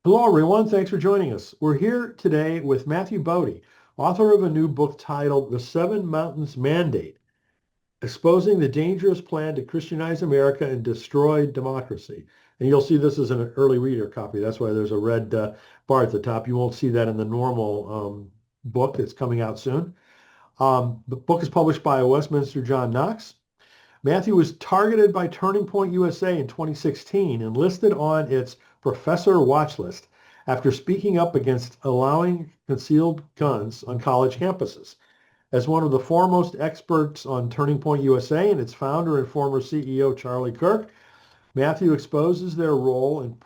Hello, everyone. Thanks for joining us. We're here today with Matthew Boedy, author of a new book titled The Seven Mountains Mandate, Exposing the Dangerous Plan to Christianize America and Destroy Democracy. And you'll see this is an early reader copy. That's why there's a red bar at the top. You won't see that in the normal book that's coming out soon. The book is published by Westminster John Knox. Matthew was targeted by Turning Point USA in 2016 and listed on its professor watch list after speaking up against allowing concealed guns on college campuses. As one of the foremost experts on Turning Point USA and its founder and former CEO Charlie Kirk, Matthew exposes their role in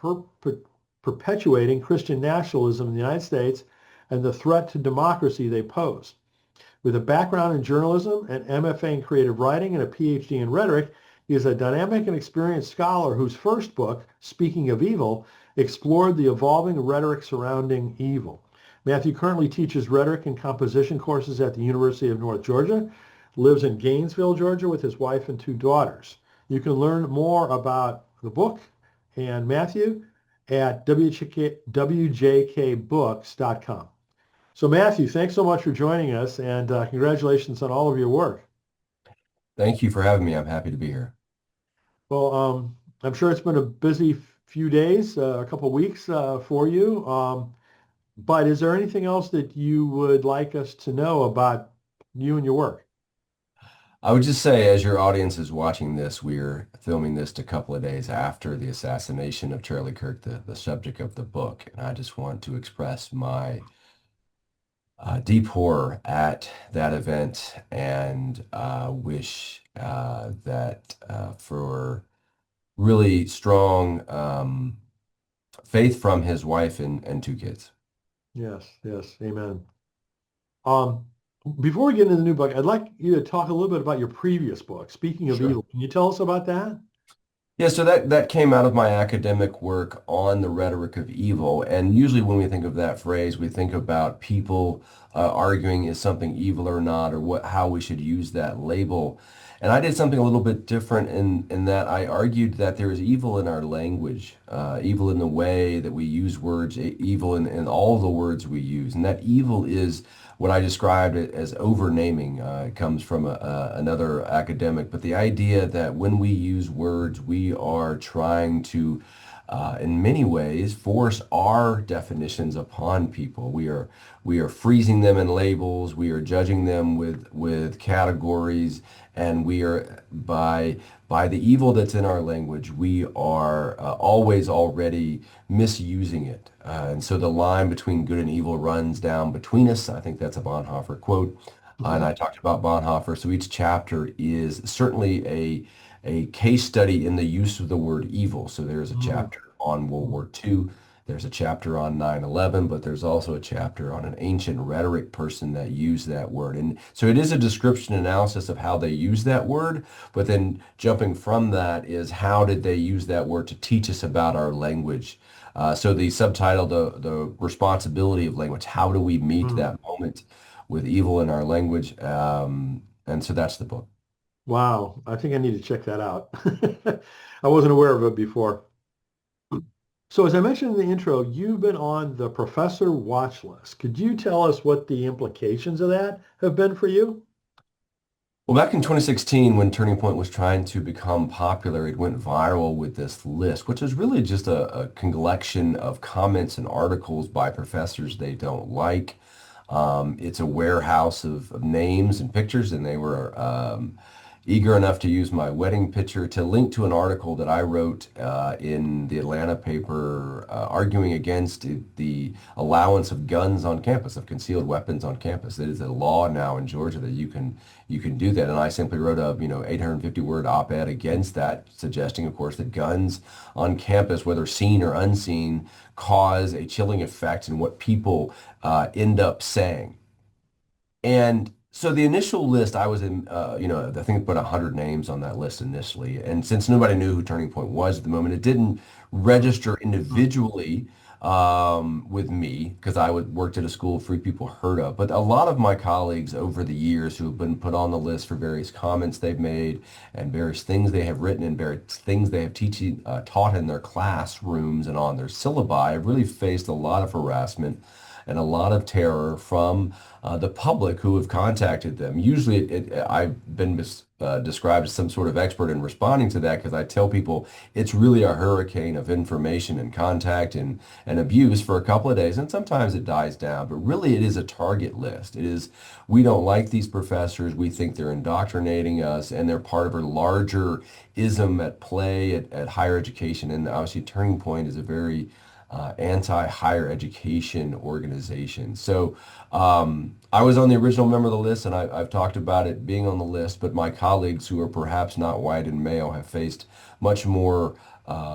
perpetuating Christian nationalism in the United States and the threat to democracy they pose. With a background in journalism, an MFA in creative writing, and a PhD in rhetoric, he is a dynamic and experienced scholar whose first book, Speaking of Evil, explored the evolving rhetoric surrounding evil. Matthew currently teaches rhetoric and composition courses at the University of North Georgia, lives in Gainesville, Georgia with his wife and two daughters. You can learn more about the book and Matthew at wjkbooks.com. So Matthew, thanks so much for joining us and congratulations on all of your work. Thank you for having me. I'm happy to be here. Well, I'm sure it's been a busy few days, a couple of weeks for you. But is there anything else that you would like us to know about you and your work? I would just say, as your audience is watching this, we're filming this a couple of days after the assassination of Charlie Kirk, the subject of the book. And I just want to express my deep horror at that event and wish that for really strong faith from his wife and two kids. Yes, yes, amen. Um, Before we get into the new book, I'd like you to talk a little bit about your previous book, Speaking of Sure. Evil. Can you tell us about that? Yeah, so that came out of my academic work on the rhetoric of evil. And usually when we think of that phrase, we think about people arguing is something evil or not, or how we should use that label. And I did something a little bit different in that I argued that there is evil in our language, evil in the way that we use words, evil in all the words we use. And that evil is what I described it as overnaming. It comes from another academic, but the idea that when we use words, we are trying to, in many ways, force our definitions upon people. We are freezing them in labels. We are judging them with categories, and we are by the evil that's in our language, we are always already misusing it. And so the line between good and evil runs down between us. I think that's a Bonhoeffer quote. And Mhm. I talked about Bonhoeffer. So each chapter is certainly a case study in the use of the word evil. So there's a Mhm. chapter on World War II. There's a chapter on 9/11, but there's also a chapter on an ancient rhetoric person that used that word. And so it is a description analysis of how they use that word, but then jumping from that is how did they use that word to teach us about our language? So the subtitle, the responsibility of language, how do we meet Mhm. that moment with evil in our language? And so that's the book. Wow, I think I need to check that out. I wasn't aware of it before. So as I mentioned in the intro, you've been on the professor watch list. Could you tell us what the implications of that have been for you? Well, back in 2016, when Turning Point was trying to become popular, it went viral with this list, which is really just a collection of comments and articles by professors they don't like. It's a warehouse of names and pictures, and they were eager enough to use my wedding picture to link to an article that I wrote in the Atlanta paper arguing against the allowance of guns on campus, of concealed weapons on campus. It is a law now in Georgia that you can do that. And I simply wrote a 850 word op-ed against that, suggesting, of course, that guns on campus, whether seen or unseen, cause a chilling effect in what people end up saying. And so the initial list, I was in, I think put 100 names on that list initially. And since nobody knew who Turning Point was at the moment, it didn't register individually with me because I would worked at a school Free People heard of. But a lot of my colleagues over the years who have been put on the list for various comments they've made and various things they have written and various things they have taught in their classrooms and on their syllabi have really faced a lot of harassment and a lot of terror from the public who have contacted them. Usually, I've been described as some sort of expert in responding to that because I tell people it's really a hurricane of information and contact and abuse for a couple of days, and sometimes it dies down. But really, it is a target list. It is, we don't like these professors. We think they're indoctrinating us, and they're part of a larger ism at play at higher education. And obviously, Turning Point is a very anti-higher education organization. So I was on the original member of the list, and I've talked about it being on the list, but my colleagues who are perhaps not white and male have faced much more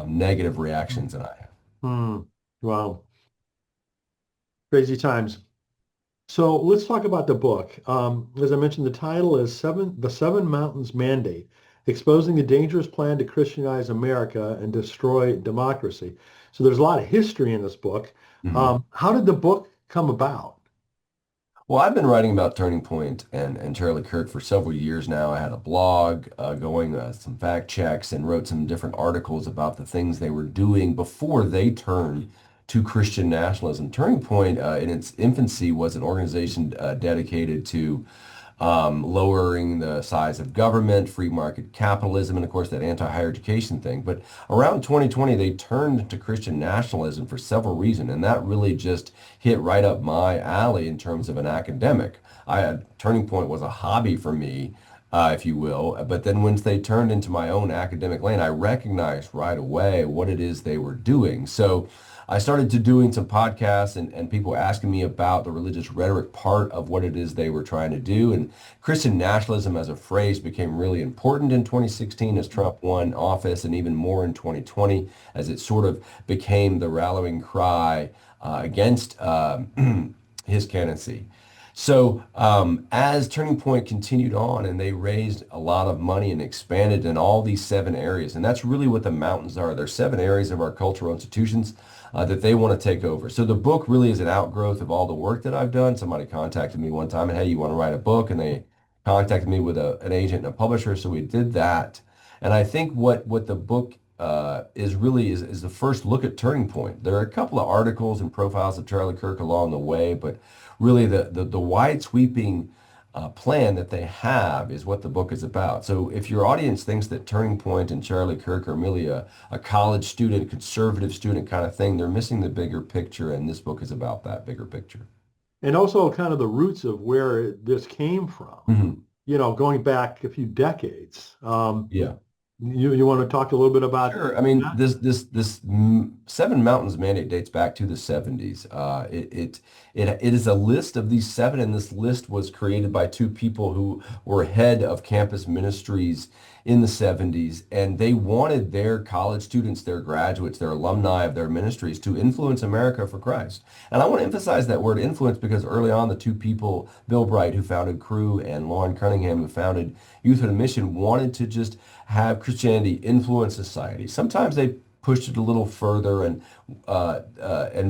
negative reactions than I have. Hmm. Wow. Crazy times. So let's talk about the book. As I mentioned, the title is The Seven Mountains Mandate, Exposing the Dangerous Plan to Christianize America and Destroy Democracy. So there's a lot of history in this book. Mhm. How did the book come about? Well, I've been writing about Turning Point and Charlie Kirk for several years now. I had a blog going some fact checks and wrote some different articles about the things they were doing before they turned to Christian nationalism. Turning Point in its infancy was an organization dedicated to lowering the size of government, free market capitalism, and of course that anti-higher education thing. But around 2020, they turned to Christian nationalism for several reasons, and that really just hit right up my alley in terms of an academic. Turning Point was a hobby for me, if you will. But then once they turned into my own academic lane, I recognized right away what it is they were doing. So I started to doing some podcasts and people asking me about the religious rhetoric part of what it is they were trying to do. And Christian nationalism as a phrase became really important in 2016 as Trump won office, and even more in 2020 as it sort of became the rallying cry against his candidacy. So as Turning Point continued on and they raised a lot of money and expanded in all these seven areas, and that's really what the mountains are. They're seven areas of our cultural institutions that they want to take over. So the book really is an outgrowth of all the work that I've done. Somebody contacted me one time and, hey, you want to write a book? And they contacted me with an agent and a publisher. So we did that. And I think what the book is really is the first look at Turning Point. There are a couple of articles and profiles of Charlie Kirk along the way, but really the wide sweeping plan that they have is what the book is about. So if your audience thinks that Turning Point and Charlie Kirk are merely a college student, conservative student kind of thing, they're missing the bigger picture, and this book is about that bigger picture. And also kind of the roots of where this came from, Mhm. going back a few decades. Yeah. You want to talk a little bit about Sure. I mean, that? this Seven Mountains mandate dates back to the 70s. It is a list of these seven, and this list was created by two people who were head of campus ministries in the 70s, and they wanted their college students, their graduates, their alumni of their ministries to influence America for Christ. And I want to emphasize that word influence because early on, the two people, Bill Bright, who founded Cru, and Lauren Cunningham, who founded Youth with a Mission, wanted to just have Christianity influence society. Sometimes they pushed it a little further and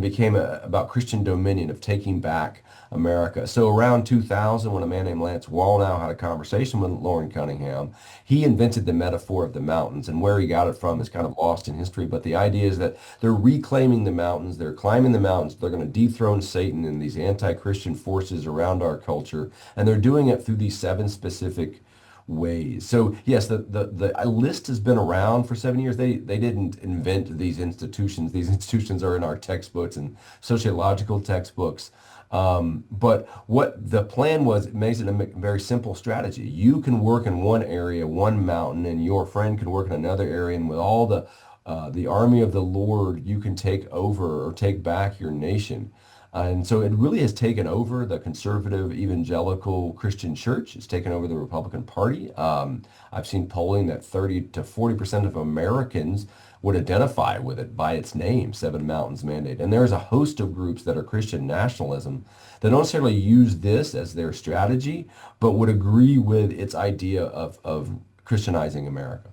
became about Christian dominion of taking back America. So around 2000, when a man named Lance Wallnau had a conversation with Lauren Cunningham, he invented the metaphor of the mountains, and where he got it from is kind of lost in history. But the idea is that they're reclaiming the mountains, they're climbing the mountains, they're going to dethrone Satan and these anti-Christian forces around our culture, and they're doing it through these seven specific ways. So yes, the list has been around for 7 years. They didn't invent these institutions. These institutions are in our textbooks and sociological textbooks. But what the plan was, it makes it a very simple strategy. You can work in one area, one mountain, and your friend can work in another area, and with all the army of the Lord, you can take over or take back your nation. And so it really has taken over the conservative evangelical Christian church. It's taken over the Republican Party. I've seen polling that 30 to 40% of Americans would identify with it by its name, Seven Mountains Mandate. And there's a host of groups that are Christian nationalism that don't necessarily use this as their strategy, but would agree with its idea of Christianizing America.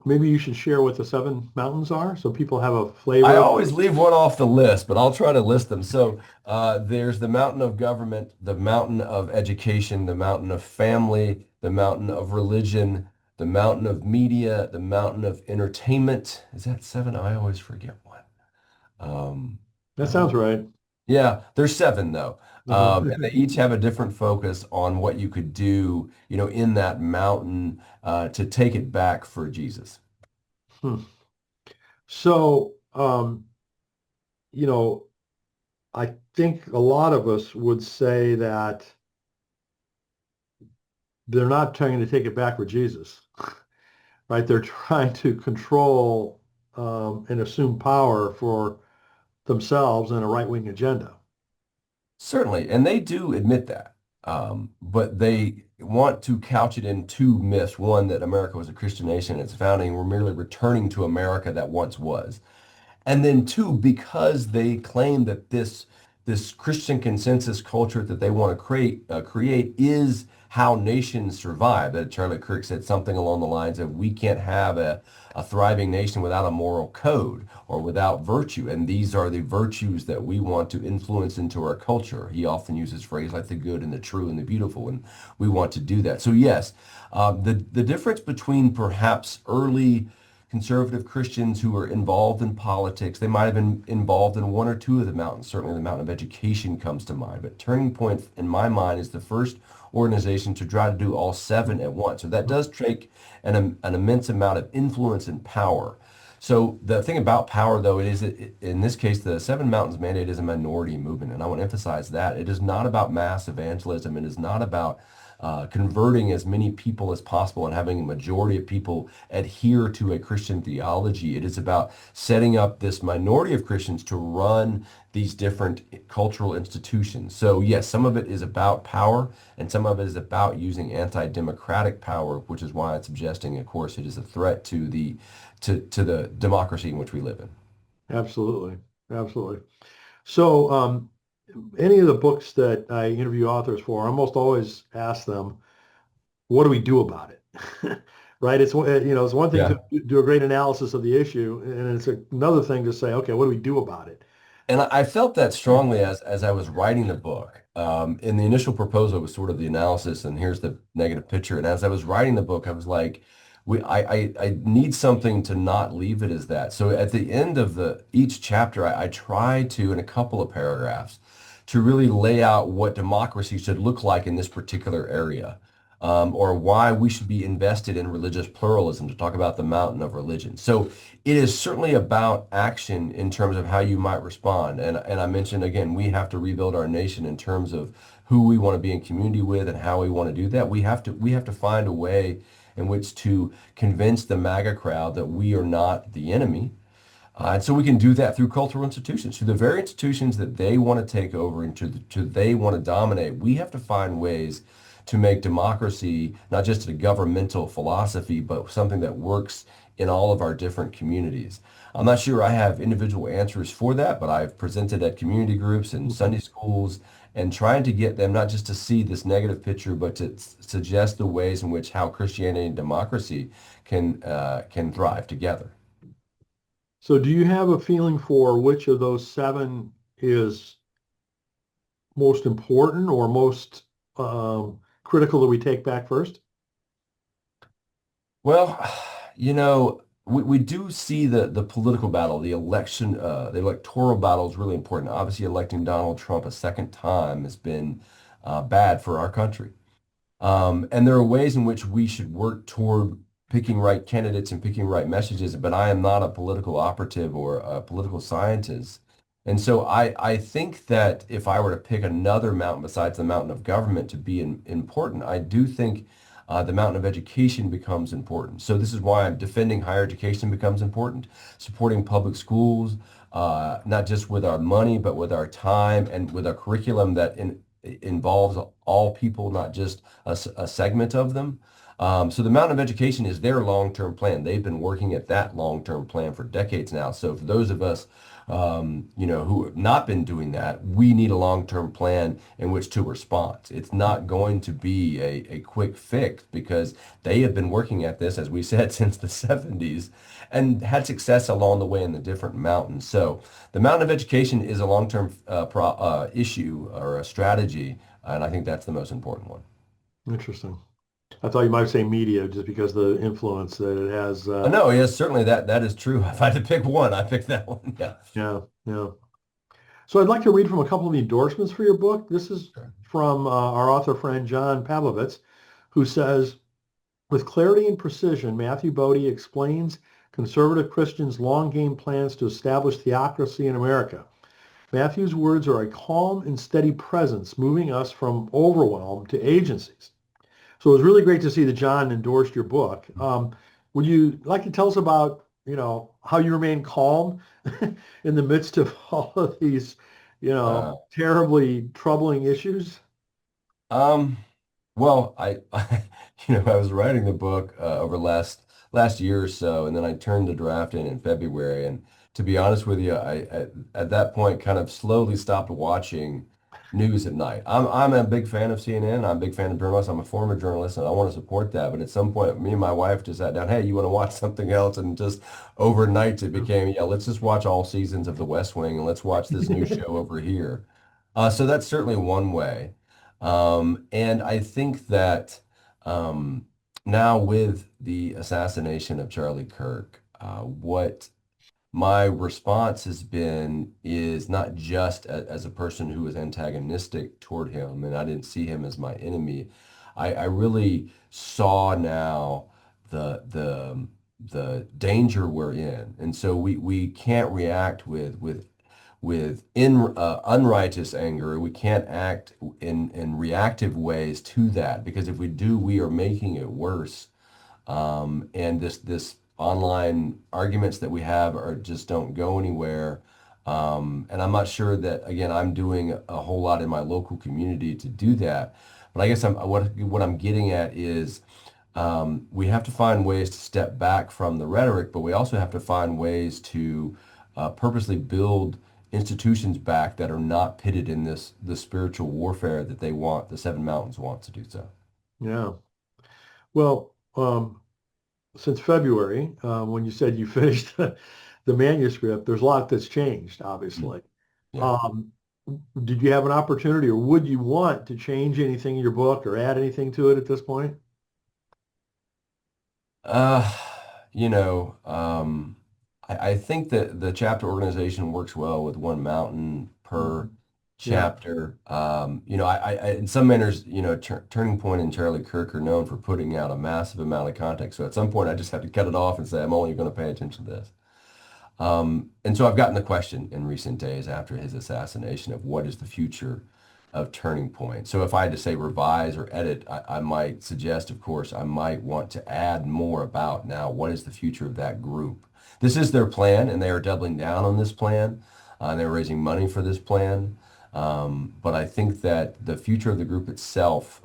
maybe you should share what the seven mountains are so people have a I flavor of. always leave one off the list, but I'll try to list them. So there's the mountain of government, the mountain of education, the mountain of family, the mountain of religion, the mountain of media, the mountain of entertainment. Is that seven? I always forget one. That I don't. sounds right. Yeah, there's seven though. Uh-huh. And they each have a different focus on what you could do, in that mountain to take it back for Jesus. Hmm. So, you know, I think a lot of us would say that they're not trying to take it back for Jesus, right? They're trying to control and assume power for themselves and a right-wing agenda. Certainly, and they do admit that. But they want to couch it in two myths. One, that America was a Christian nation at its founding. We're merely returning to America that once was. And then two, because they claim that this Christian consensus culture that they want to create is how nations survive. That Charlie Kirk said something along the lines of, we can't have a thriving nation without a moral code or without virtue. And these are the virtues that we want to influence into our culture. He often uses phrases like the good and the true and the beautiful, and we want to do that. So yes, the difference between perhaps early conservative Christians who were involved in politics. They might have been involved in one or two of the mountains. Certainly the mountain of education comes to mind. But Turning Point, in my mind, is the first organization to try to do all seven at once. So that does take an immense amount of influence and power. So the thing about power, though, in this case, the Seven Mountains Mandate is a minority movement. And I want to emphasize that. It is not about mass evangelism. It is not about converting as many people as possible and having a majority of people adhere to a Christian theology. It is about setting up this minority of Christians to run these different cultural institutions. So yes, some of it is about power and some of it is about using anti-democratic power, which is why I'm suggesting, of course, it is a threat to the democracy in which we live in. Absolutely. Absolutely. So, any of the books that I interview authors for, I almost always ask them, what do we do about it? Right? It's one thing to Yeah. do a great analysis of the issue, and it's another thing to say, okay, what do we do about it? And I felt that strongly as I was writing the book. In the initial proposal, it was sort of the analysis, and here's the negative picture. And as I was writing the book, I was like, I need something to not leave it as that. So at the end of each chapter, I try to, in a couple of paragraphs, to really lay out what democracy should look like in this particular area, or why we should be invested in religious pluralism, to talk about the mountain of religion. So it is certainly about action in terms of how you might respond. And I mentioned, again, we have to rebuild our nation in terms of who we want to be in community with and how we want to do that. We have to find a way in which to convince the MAGA crowd that we are not the enemy. And so we can do that through cultural institutions, through the very institutions that they want to take over and to they want to dominate. We have to find ways to make democracy not just a governmental philosophy, but something that works in all of our different communities. I'm not sure I have individual answers for that, but I've presented at community groups and Sunday schools and trying to get them not just to see this negative picture, but to suggest the ways in which how Christianity and democracy can thrive together. So do you have a feeling for which of those seven is most important or most critical that we take back first? Well, we do see the political battle, the election, the electoral battle is really important. Obviously, electing Donald Trump a second time has been bad for our country. And there are ways in which we should work toward picking right candidates and picking right messages, but I am not a political operative or a political scientist. And so I think that if I were to pick another mountain besides the mountain of government to be important, I do think the mountain of education becomes important. So this is why I'm defending higher education becomes important, supporting public schools, not just with our money, but with our time and with a curriculum that involves all people, not just a segment of them. So the Mountain of Education is their long-term plan. They've been working at that long-term plan for decades now. So for those of us, who have not been doing that, we need a long-term plan in which to respond. It's not going to be a quick fix because they have been working at this, as we said, since the 70s and had success along the way in the different mountains. So the Mountain of Education is a long-term issue or a strategy, and I think that's the most important one. Interesting. I thought you might say media just because the influence that it has. No, yes, certainly that is true. If I had to pick one, I picked that one. Yeah. Yeah, yeah. So I'd like to read from a couple of the endorsements for your book. This is Sure. from our author friend John Pavlovitz, who says, with clarity and precision, Matthew Boedy explains conservative Christians' long game plans to establish theocracy in America. Matthew's words are a calm and steady presence, moving us from overwhelm to agencies. So it was really great to see that John endorsed your book. Would you like to tell us about, how you remain calm in the midst of all of these, Uh, terribly troubling issues? um, well, I was writing the book over last year or so, and then I turned the draft in February. And to be honest with you, I at that point kind of slowly stopped watching news at night. I'm a big fan of CNN. I'm a big fan of journalists. I'm a former journalist, and I want to support that. But at some point, me and my wife just sat down. Hey, you want to watch something else? And just overnight, it became, yeah, let's just watch all seasons of The West Wing, and let's watch this new show over here. So that's certainly one way. And I think that um, now with the assassination of Charlie Kirk, what my response has been is not just as a person who was antagonistic toward him, and I didn't see him as my enemy. I really saw now the danger we're in, and so we can't react with unrighteous anger. We can't act in reactive ways to that because if we do, we are making it worse. And this online arguments that we have are just don't go anywhere. And I'm not sure that again I'm doing a whole lot in my local community to do that. But I guess what I'm getting at is we have to find ways to step back from the rhetoric, but we also have to find ways to purposely build institutions back that are not pitted in this spiritual warfare that the Seven Mountains want to do so. Yeah. Well, since February, when you said you finished the manuscript, there's a lot that's changed, Mm. obviously. Yeah. Um, did you have an opportunity or would you want to change anything in your book or add anything to it at this point? Uh, I think that the chapter organization works well with one mountain per Mhm. Yeah. chapter. In some manners, Turning Point and Charlie Kirk are known for putting out a massive amount of content. So at some point, I just have to cut it off and say, I'm only going to pay attention to this. And so I've gotten the question in recent days after his assassination of what is the future of Turning Point. So if I had to say revise or edit, I might suggest, of course, I might want to add more about now what is the future of that group. This is their plan, and they are doubling down on this plan. They're raising money for this plan. But I think that the future of the group itself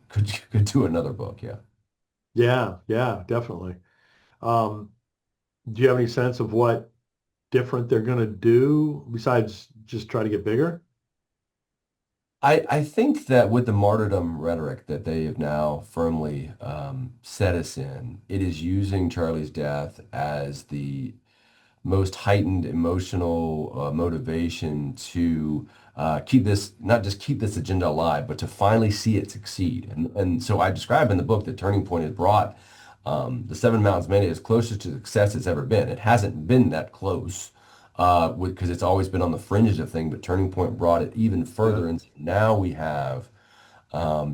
could do another book. Yeah. Yeah. Yeah, definitely. Um, do you have any sense of what different they're going to do besides just try to get bigger? I think that with the martyrdom rhetoric that they have now firmly set us in, it is using Charlie's death as the most heightened emotional motivation to keep this, not just keep this agenda alive, but to finally see it succeed. And so I describe in the book that Turning Point has brought the Seven Mountains Mandate as close to success it's ever been. It hasn't been that close because it's always been on the fringes of things, but Turning Point brought it even Yeah. further. And now we have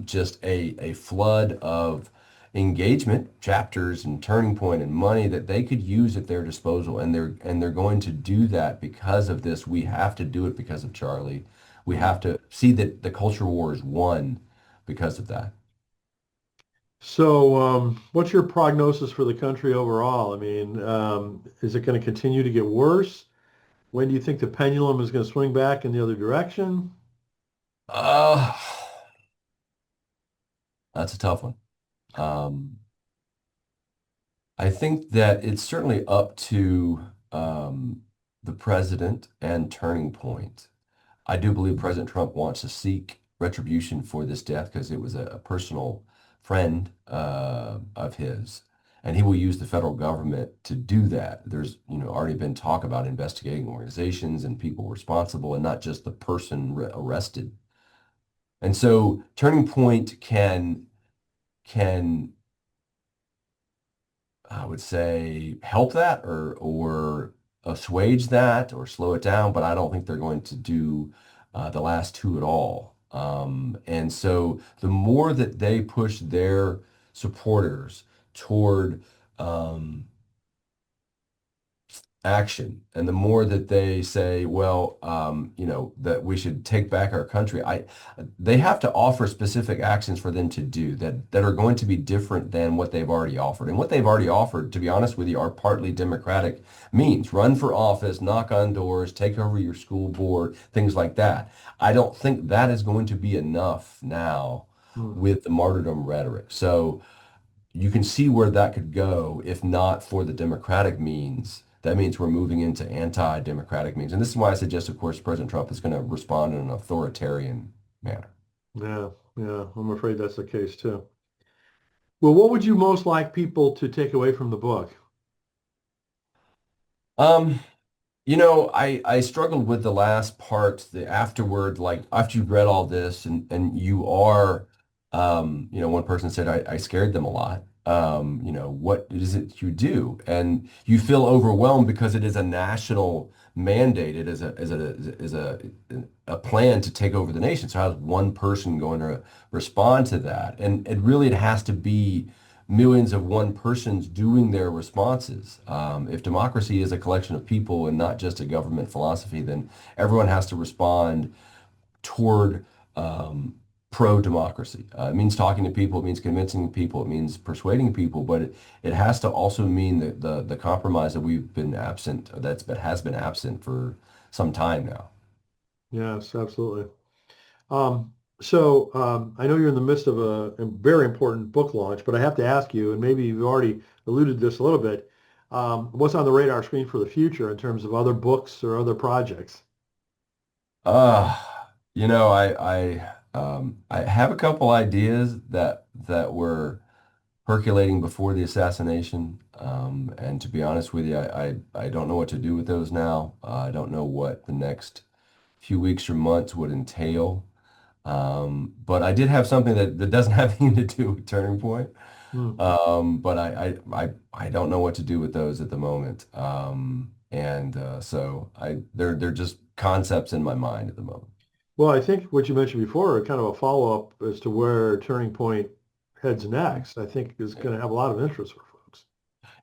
just a flood of engagement chapters and Turning Point and money that they could use at their disposal, and they're going to do that because of this. We have to do it because of Charlie. We Mhm. have to see that the culture war is won because of that. So, what's your prognosis for the country overall? I mean, is it going to continue to get worse? When do you think the pendulum is going to swing back in the other direction? Uh, that's a tough one. I think that it's certainly up to the president and Turning Point. I do believe President Trump wants to seek retribution for this death because it was a personal friend of his, and he will use the federal government to do that. There's, already been talk about investigating organizations and people responsible, and not just the person arrested. And so, Turning Point can I would say help that or assuage that or slow it down, but I don't think they're going to do the last two at all. And so the more that they push their supporters toward action, and the more that they say, well, that we should take back our country, they have to offer specific actions for them to do that are going to be different than what they've already offered. And what they've already offered, to be honest with you, are partly democratic means. Run for office, knock on doors, take over your school board, things like that. I don't think that is going to be enough now Hmm. with the martyrdom rhetoric. So you can see where that could go if not for the democratic means. That means we're moving into anti-democratic means. And this is why I suggest, of course, President Trump is going to respond in an authoritarian manner. Yeah, yeah, I'm afraid that's the case too. Well, what would you most like people to take away from the book? Um, I struggled with the last part, the afterward, like after you've read all this and you are, one person said, I scared them a lot. What is it you do? And you feel overwhelmed because it is a national mandate. It is a plan to take over the nation. So how's one person going to respond to that? And it has to be millions of one persons doing their responses. If democracy is a collection of people and not just a government philosophy, then everyone has to respond toward pro-democracy. It means talking to people, it means convincing people, it means persuading people, but it has to also mean the compromise that we've been absent, has been absent for some time now. Yes, absolutely. I know you're in the midst of a very important book launch, but I have to ask you, and maybe you've already alluded to this a little bit, what's on the radar screen for the future in terms of other books or other projects? Uh, I have a couple ideas that were percolating before the assassination. And to be honest with you, I don't know what to do with those now. I don't know what the next few weeks or months would entail. But I did have something that doesn't have anything to do with Turning Point. Hmm. But I don't know what to do with those at the moment. And so they're just concepts in my mind at the moment. Well, I think what you mentioned before, kind of a follow-up as to where Turning Point heads next, I think is going to have a lot of interest for folks.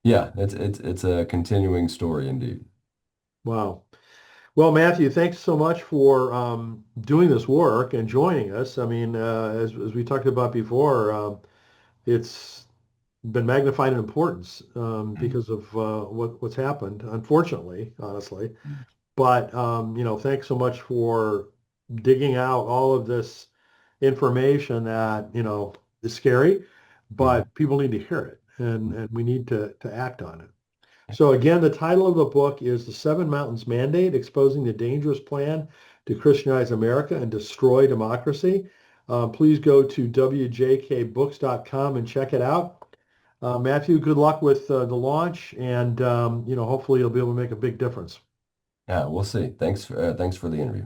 Yeah, it's a continuing story indeed. Wow. Well, Matthew, thanks so much for doing this work and joining us. I mean, as we talked about before, it's been magnified in importance because of what's happened, unfortunately, honestly. But thanks so much for digging out all of this information that is scary, Mhm. but people need to hear it, and we need to act on it. So again, the title of the book is The Seven Mountains Mandate: Exposing the Dangerous Plan to Christianize America and Destroy Democracy. Please go to wjkbooks.com and check it out. Matthew, good luck with the launch, and hopefully you'll be able to make a big difference. Yeah, we'll see. Thanks for the interview.